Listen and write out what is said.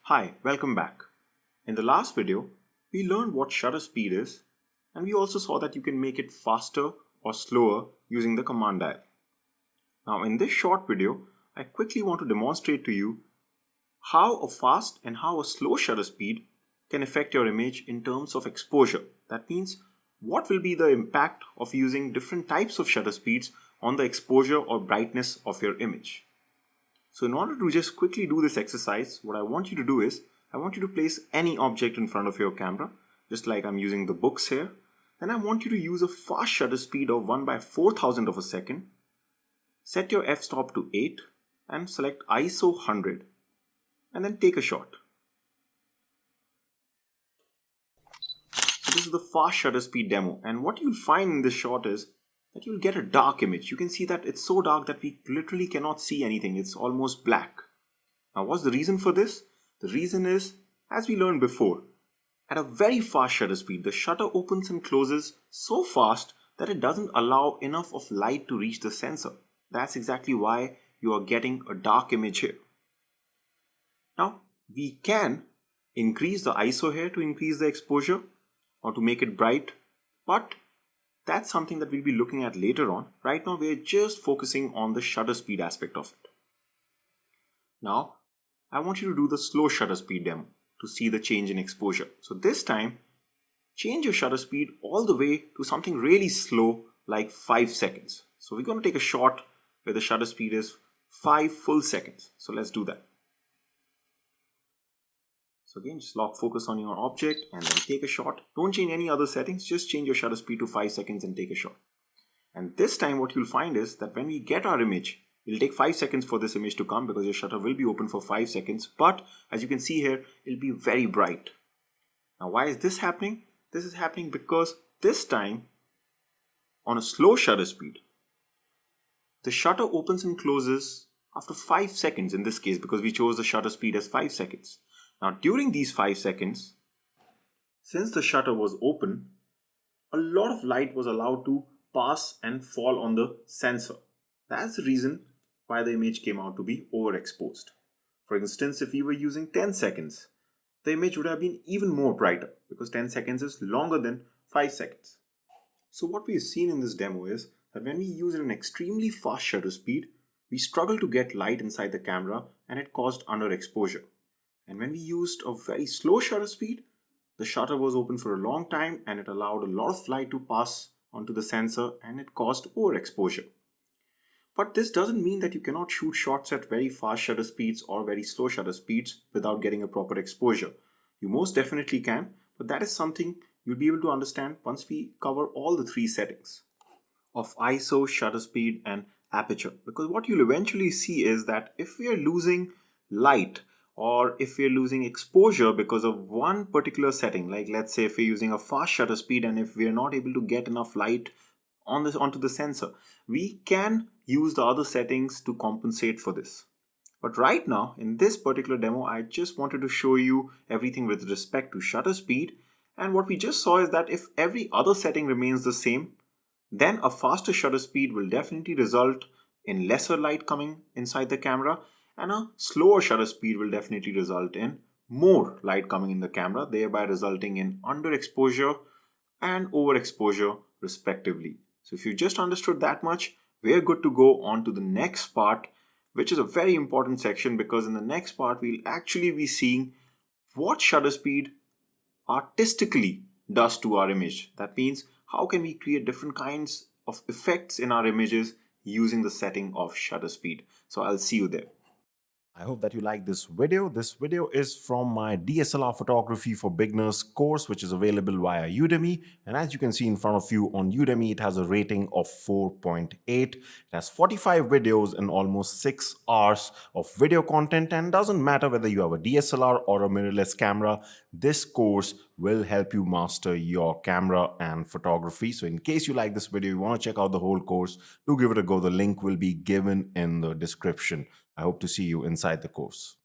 Hi, welcome back. In the last video, we learned what shutter speed is, and we also saw that you can make it faster or slower using the command dial. Now in this short video, I quickly want to demonstrate to you how a fast and how a slow shutter speed can affect your image in terms of exposure. That means what will be the impact of using different types of shutter speeds on the exposure or brightness of your image. So in order to just quickly do this exercise, what I want you to do is, I want you to place any object in front of your camera, just like I'm using the books here. Then I want you to use a fast shutter speed of 1/4000 of a second. Set your f-stop to 8 and select ISO 100 and then take a shot. So this is the fast shutter speed demo, and what you'll find in this shot is that you'll get a dark image. You can see that it's so dark that we literally cannot see anything. It's almost black. Now what's the reason for this? The reason is, as we learned before, at a very fast shutter speed, the shutter opens and closes so fast that it doesn't allow enough of light to reach the sensor. That's exactly why you are getting a dark image here. Now we can increase the ISO here to increase the exposure or to make it bright, but that's something that we'll be looking at later on. Right now we're just focusing on the shutter speed aspect of it. Now I want you to do the slow shutter speed demo to see the change in exposure. So this time change your shutter speed all the way to something really slow, like 5 seconds. So we're going to take a shot where the shutter speed is 5 full seconds. So let's do that. So again, just lock focus on your object and then take a shot. Don't change any other settings, just change your shutter speed to 5 seconds and take a shot. And this time what you'll find is that when we get our image, it'll take 5 seconds for this image to come because your shutter will be open for 5 seconds. But as you can see here, it'll be very bright. Now why is this happening? This is happening because this time on a slow shutter speed, the shutter opens and closes after 5 seconds in this case because we chose the shutter speed as 5 seconds. Now during these 5 seconds, since the shutter was open, a lot of light was allowed to pass and fall on the sensor. That's the reason why the image came out to be overexposed. For instance, if we were using 10 seconds, the image would have been even more brighter because 10 seconds is longer than 5 seconds. So what we've seen in this demo is that when we use an extremely fast shutter speed, we struggle to get light inside the camera and it caused underexposure. And when we used a very slow shutter speed, the shutter was open for a long time and it allowed a lot of light to pass onto the sensor and it caused overexposure. But this doesn't mean that you cannot shoot shots at very fast shutter speeds or very slow shutter speeds without getting a proper exposure. You most definitely can, but that is something you'll be able to understand once we cover all the 3 settings of ISO, shutter speed and aperture. Because what you'll eventually see is that if we are losing light or if we're losing exposure because of one particular setting, like let's say if we're using a fast shutter speed and if we're not able to get enough light onto the sensor, we can use the other settings to compensate for this. But right now in this particular demo, I just wanted to show you everything with respect to shutter speed, and what we just saw is that if every other setting remains the same, then a faster shutter speed will definitely result in lesser light coming inside the camera, and a slower shutter speed will definitely result in more light coming in the camera, thereby resulting in underexposure and overexposure respectively. So if you just understood that much, we're good to go on to the next part, which is a very important section because in the next part we'll actually be seeing what shutter speed artistically does to our image. That means how can we create different kinds of effects in our images using the setting of shutter speed. So I'll see you there. I hope that you like this video. This video is from my DSLR photography for beginners course, which is available via Udemy. And as you can see in front of you on Udemy, it has a rating of 4.8. It has 45 videos and almost 6 hours of video content. And doesn't matter whether you have a DSLR or a mirrorless camera, this course will help you master your camera and photography. So in case you like this video, you want to check out the whole course, do give it a go. The link will be given in the description. I hope to see you inside the course.